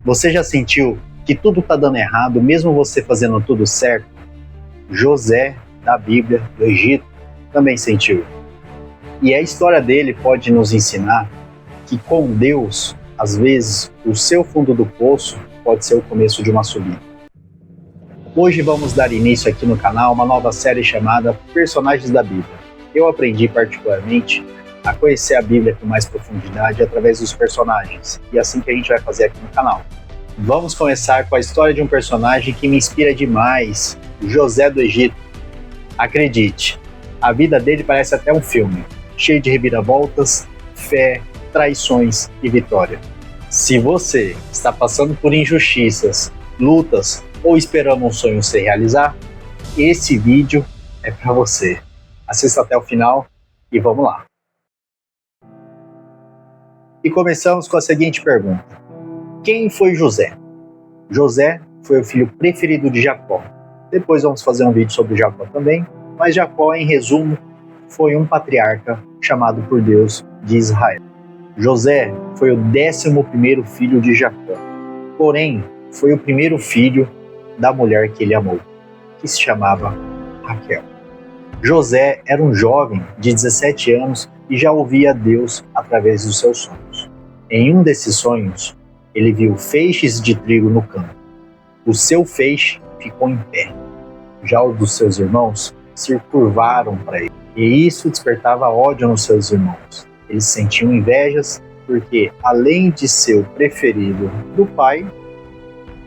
Você já sentiu que tudo está dando errado, mesmo você fazendo tudo certo? José, da Bíblia, do Egito, também sentiu. E a história dele pode nos ensinar que com Deus, às vezes, o seu fundo do poço pode ser o começo de uma subida. Hoje vamos dar início aqui no canal a uma nova série chamada Personagens da Bíblia. Eu aprendi particularmente a conhecer a Bíblia com mais profundidade através dos personagens, e é assim que a gente vai fazer aqui no canal. Vamos começar com a história de um personagem que me inspira demais, José do Egito. Acredite, a vida dele parece até um filme, cheio de reviravoltas, fé, traições e vitória. Se você está passando por injustiças, lutas ou esperando um sonho se realizar, esse vídeo é para você. Assista até o final e vamos lá. E começamos com a seguinte pergunta: quem foi José? José foi o filho preferido de Jacó. Depois vamos fazer um vídeo sobre Jacó também, mas Jacó, em resumo, foi um patriarca chamado por Deus de Israel. José foi o 11º filho de Jacó, porém foi o primeiro filho da mulher que ele amou, que se chamava Raquel. José era um jovem de 17 anos e já ouvia Deus através dos seus sonhos. Em um desses sonhos, ele viu feixes de trigo no campo. O seu feixe ficou em pé. Já os dos seus irmãos se curvaram para ele. E isso despertava ódio nos seus irmãos. Eles sentiam invejas porque, além de ser o preferido do pai,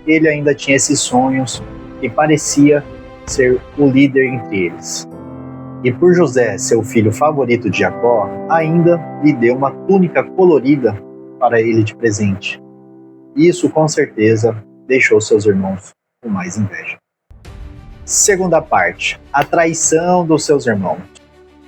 ele ainda tinha esses sonhos e parecia ser o líder entre eles. E por José ser o filho favorito de Jacó, ainda lhe deu uma túnica colorida para ele de presente. Isso, com certeza, deixou seus irmãos com mais inveja. Segunda parte, a traição dos seus irmãos.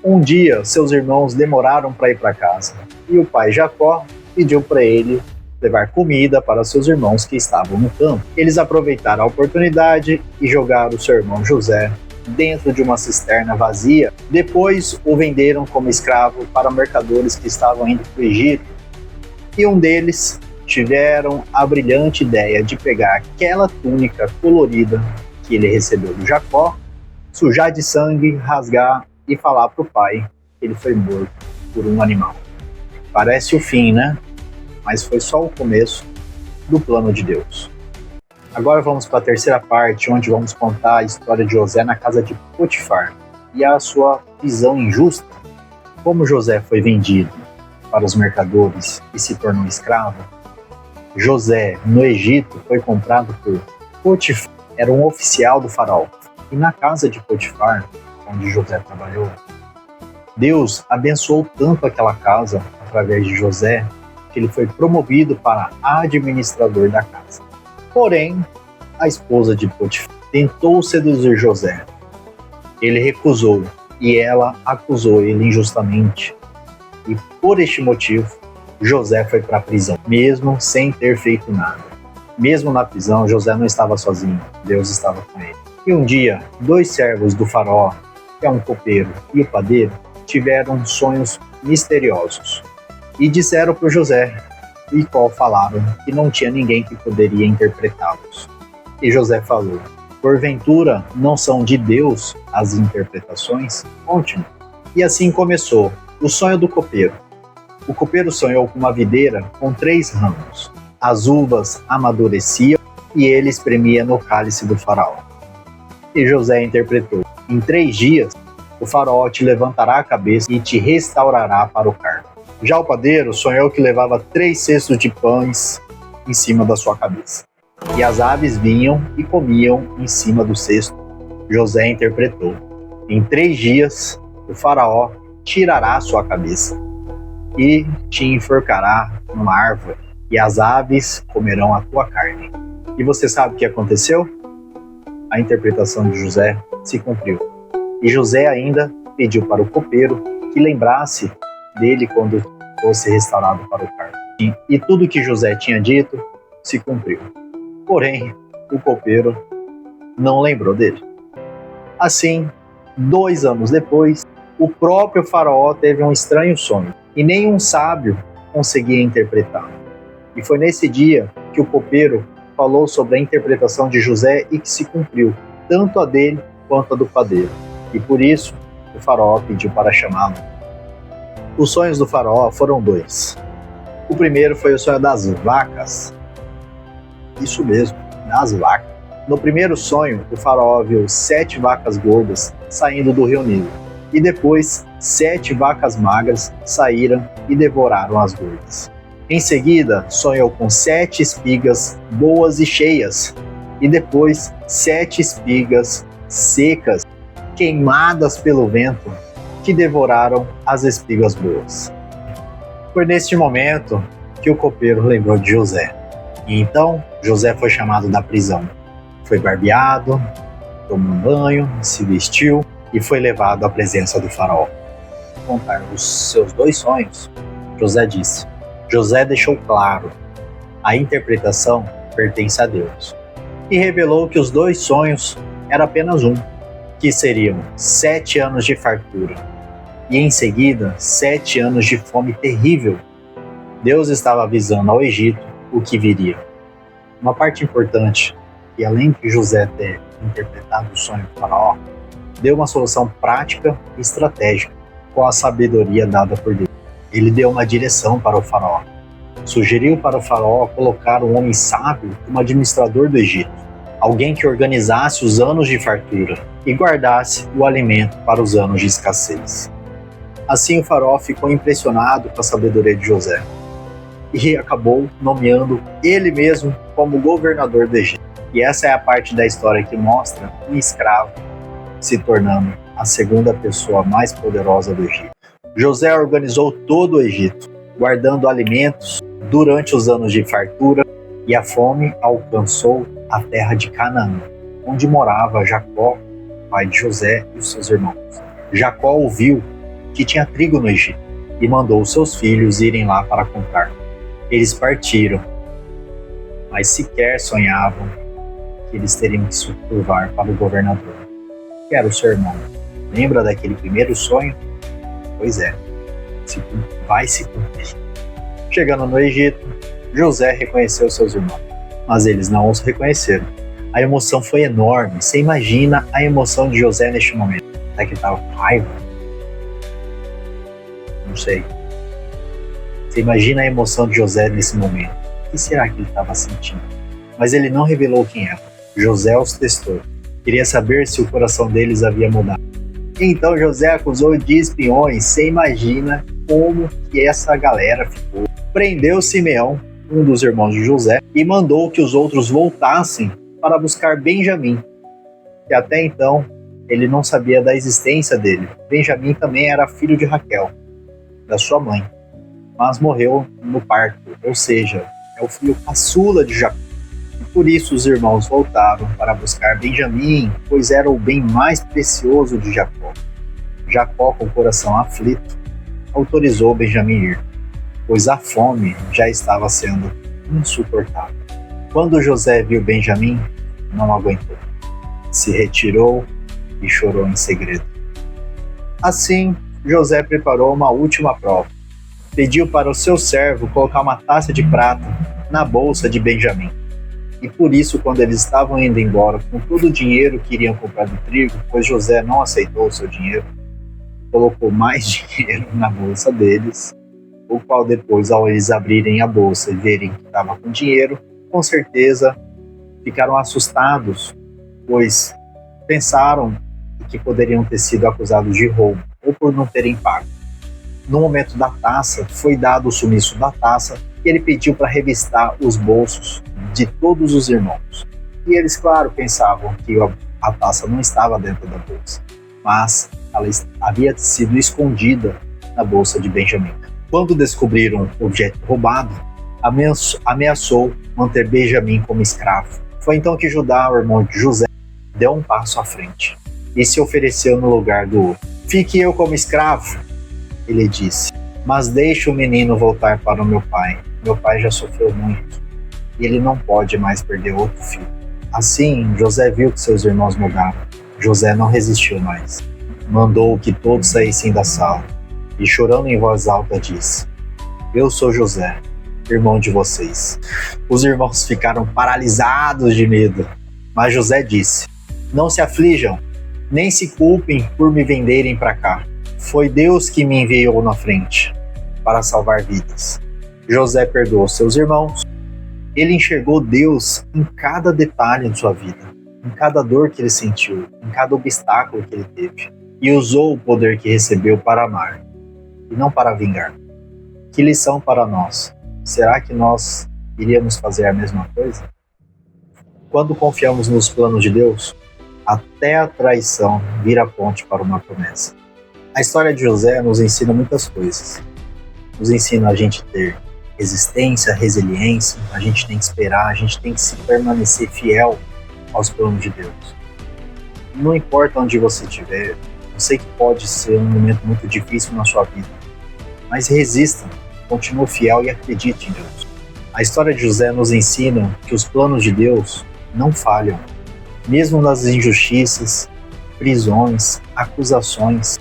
Um dia, seus irmãos demoraram para ir para casa, e o pai Jacó pediu para ele levar comida para seus irmãos que estavam no campo. Eles aproveitaram a oportunidade e jogaram o seu irmão José dentro de uma cisterna vazia. Depois o venderam como escravo para mercadores que estavam indo para o Egito. E um deles tiveram a brilhante ideia de pegar aquela túnica colorida que ele recebeu do Jacó, sujar de sangue, rasgar e falar para o pai que ele foi morto por um animal. Parece o fim, né? Mas foi só o começo do plano de Deus. Agora vamos para a terceira parte, onde vamos contar a história de José na casa de Potifar e a sua prisão injusta. Como José foi vendido para os mercadores e se tornou escravo, José, no Egito, foi comprado por Potifar, era um oficial do faraó. E na casa de Potifar, onde José trabalhou, Deus abençoou tanto aquela casa através de José, que ele foi promovido para administrador da casa. Porém, a esposa de Potifar tentou seduzir José. Ele recusou e ela acusou ele injustamente. E por este motivo, José foi para a prisão, mesmo sem ter feito nada. Mesmo na prisão, José não estava sozinho, Deus estava com ele. E um dia, 2 servos do faraó, que é um copeiro e o padeiro, tiveram sonhos misteriosos. E disseram para José, e qual falaram que não tinha ninguém que poderia interpretá-los. E José falou: porventura não são de Deus as interpretações? Conte-me. E assim começou o sonho do copeiro. O copeiro sonhou com uma videira com 3 ramos. As uvas amadureciam e ele espremia no cálice do faraó. E José interpretou: em 3 dias o faraó te levantará a cabeça e te restaurará para o cargo. Já o padeiro sonhou que levava 3 cestos de pães em cima da sua cabeça. E as aves vinham e comiam em cima do cesto. José interpretou: em 3 dias o faraó tirará a sua cabeça e te enforcará numa árvore, e as aves comerão a tua carne. E você sabe o que aconteceu? A interpretação de José se cumpriu. E José ainda pediu para o copeiro que lembrasse dele quando fosse restaurado para o cargo. E tudo que José tinha dito se cumpriu. Porém, o copeiro não lembrou dele. Assim, 2 anos depois, o próprio faraó teve um estranho sonho, e nenhum sábio conseguia interpretá-lo. E foi nesse dia que o copeiro falou sobre a interpretação de José e que se cumpriu, tanto a dele quanto a do padeiro. E por isso, o faraó pediu para chamá-lo. Os sonhos do faraó foram 2. O primeiro foi o sonho das vacas. Isso mesmo, das vacas. No primeiro sonho, o faraó viu 7 vacas gordas saindo do rio Nilo. E depois, 7 vacas magras saíram e devoraram as gordas. Em seguida, sonhou com 7 espigas boas e cheias. E depois, 7 espigas secas, queimadas pelo vento, que devoraram as espigas boas. Foi neste momento que o copeiro lembrou de José. E então, José foi chamado da prisão. Foi barbeado, tomou um banho, se vestiu e foi levado à presença do faraó. Ao contar os seus 2 sonhos, José disse: José deixou claro, a interpretação pertence a Deus. E revelou que os 2 sonhos eram apenas um, que seriam 7 anos de fartura e em seguida 7 anos de fome terrível. Deus estava avisando ao Egito o que viria. Uma parte importante, que além de José ter interpretado o sonho do faraó, deu uma solução prática e estratégica com a sabedoria dada por Deus. Ele deu uma direção para o faraó. Sugeriu para o faraó colocar um homem sábio como administrador do Egito, alguém que organizasse os anos de fartura e guardasse o alimento para os anos de escassez. Assim o faraó ficou impressionado com a sabedoria de José e acabou nomeando ele mesmo como governador do Egito. E essa é a parte da história que mostra um escravo se tornando a segunda pessoa mais poderosa do Egito. José organizou todo o Egito, guardando alimentos durante os anos de fartura, e a fome alcançou a terra de Canaã, onde morava Jacó, pai de José e os seus irmãos. Jacó ouviu que tinha trigo no Egito e mandou seus filhos irem lá para comprar. Eles partiram, mas sequer sonhavam que eles teriam que se curvar para o governador, que era o seu irmão. Lembra daquele primeiro sonho? Pois é, vai se cumprir. Chegando no Egito, José reconheceu seus irmãos, mas eles não os reconheceram. A emoção foi enorme. Você imagina a emoção de José neste momento? Será que ele estava com raiva? Não sei. Você imagina a emoção de José nesse momento. O que será que ele estava sentindo? Mas ele não revelou quem era. José os testou. Queria saber se o coração deles havia mudado. Então José acusou de espiões. Você imagina como que essa galera ficou. Prendeu Simeão, um dos irmãos de José, e mandou que os outros voltassem para buscar Benjamim, que até então ele não sabia da existência dele. Benjamim também era filho de Raquel, da sua mãe, mas morreu no parto, ou seja, é o filho caçula de Jacó. E por isso os irmãos voltaram para buscar Benjamim, pois era o bem mais precioso de Jacó. Jacó, com o coração aflito, autorizou Benjamim ir, pois a fome já estava sendo insuportável. Quando José viu Benjamim, não aguentou. Se retirou e chorou em segredo. Assim, José preparou uma última prova. Pediu para o seu servo colocar uma taça de prata na bolsa de Benjamim. E por isso, quando eles estavam indo embora com todo o dinheiro que iriam comprar do trigo, pois José não aceitou o seu dinheiro, colocou mais dinheiro na bolsa deles, o qual depois, ao eles abrirem a bolsa e verem que estava com dinheiro, com certeza ficaram assustados, pois pensaram que poderiam ter sido acusados de roubo ou por não terem pago. No momento da taça, foi dado o sumiço da taça e ele pediu para revistar os bolsos de todos os irmãos. E eles, claro, pensavam que a taça não estava dentro da bolsa, mas ela havia sido escondida na bolsa de Benjamim. Quando descobriram o objeto roubado, ameaçou manter Benjamim como escravo. Foi então que Judá, o irmão de José, deu um passo à frente e se ofereceu no lugar do outro. Fique eu como escravo, ele disse, mas deixe o menino voltar para o meu pai. Meu pai já sofreu muito e ele não pode mais perder outro filho. Assim, José viu que seus irmãos mudaram. José não resistiu mais. Mandou que todos saíssem da sala e, chorando em voz alta, disse: Eu sou José. irmão de vocês. Os irmãos ficaram paralisados de medo, mas José disse: não se aflijam, nem se culpem por me venderem para cá. Foi Deus que me enviou na frente para salvar vidas. José perdoou seus irmãos. Ele enxergou Deus em cada detalhe de sua vida, em cada dor que ele sentiu, em cada obstáculo que ele teve, e usou o poder que recebeu para amar e não para vingar. Que lição para nós! Será que nós iríamos fazer a mesma coisa? Quando confiamos nos planos de Deus, até a traição vira ponte para uma promessa. A história de José nos ensina muitas coisas. Nos ensina a gente ter resistência, resiliência, a gente tem que esperar, a gente tem que se permanecer fiel aos planos de Deus. Não importa onde você estiver, eu sei que pode ser um momento muito difícil na sua vida, mas resista, continue fiel e acredite em Deus. A história de José nos ensina que os planos de Deus não falham, mesmo nas injustiças, prisões, acusações,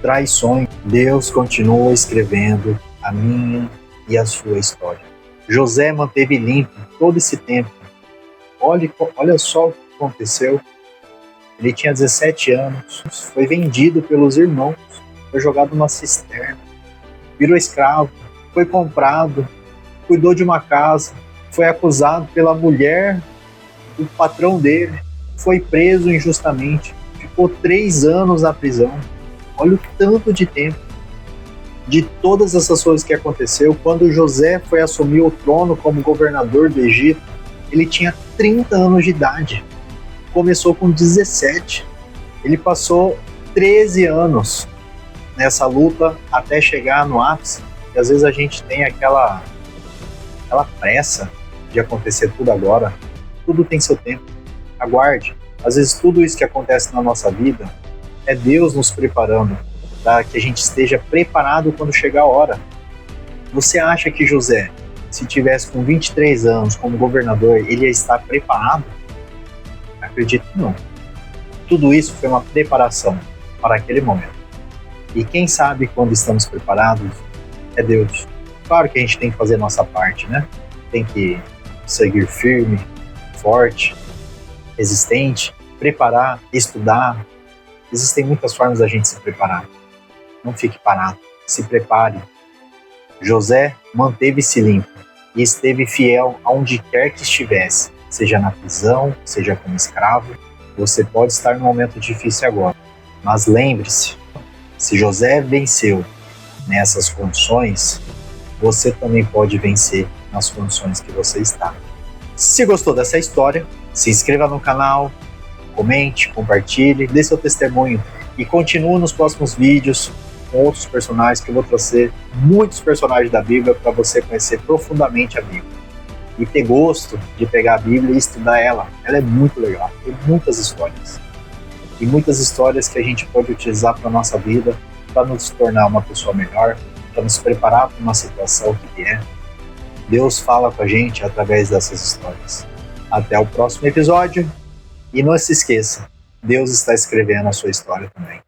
traições. Deus continua escrevendo a minha e a sua história. José manteve limpo todo esse tempo. Olha só o que aconteceu. Ele tinha 17 anos, foi vendido pelos irmãos, foi jogado numa cisterna, virou escravo, foi comprado, cuidou de uma casa, foi acusado pela mulher do patrão dele, foi preso injustamente, ficou 3 anos na prisão. Olha o tanto de tempo. De todas essas coisas que aconteceu, quando José foi assumir o trono como governador do Egito, ele tinha 30 anos de idade. Começou com 17. Ele passou 13 anos nessa luta até chegar no ápice. E às vezes a gente tem aquela pressa de acontecer tudo agora. Tudo tem seu tempo. Aguarde. Às vezes tudo isso que acontece na nossa vida é Deus nos preparando para que a gente esteja preparado quando chegar a hora. Você acha que José, se tivesse com 23 anos como governador, ele ia estar preparado? Acredito que não. Tudo isso foi uma preparação para aquele momento. E quem sabe quando estamos preparados é Deus. Claro que a gente tem que fazer a nossa parte, né? Tem que seguir firme, forte, resistente, preparar, estudar. Existem muitas formas da gente se preparar. Não fique parado, se prepare. José manteve-se limpo e esteve fiel aonde quer que estivesse, seja na prisão, seja como escravo. Você pode estar num momento difícil agora, mas lembre-se, se José venceu nessas condições, você também pode vencer nas condições que você está. Se gostou dessa história, se inscreva no canal, comente, compartilhe, dê seu testemunho e continue nos próximos vídeos com outros personagens, que eu vou trazer muitos personagens da Bíblia para você conhecer profundamente a Bíblia e ter gosto de pegar a Bíblia e estudar ela. Ela é muito legal, tem muitas histórias e muitas histórias que a gente pode utilizar para a nossa vida, para nos tornar uma pessoa melhor, para nos preparar para uma situação que vier. Deus fala com a gente através dessas histórias. Até o próximo episódio e não se esqueça, Deus está escrevendo a sua história também.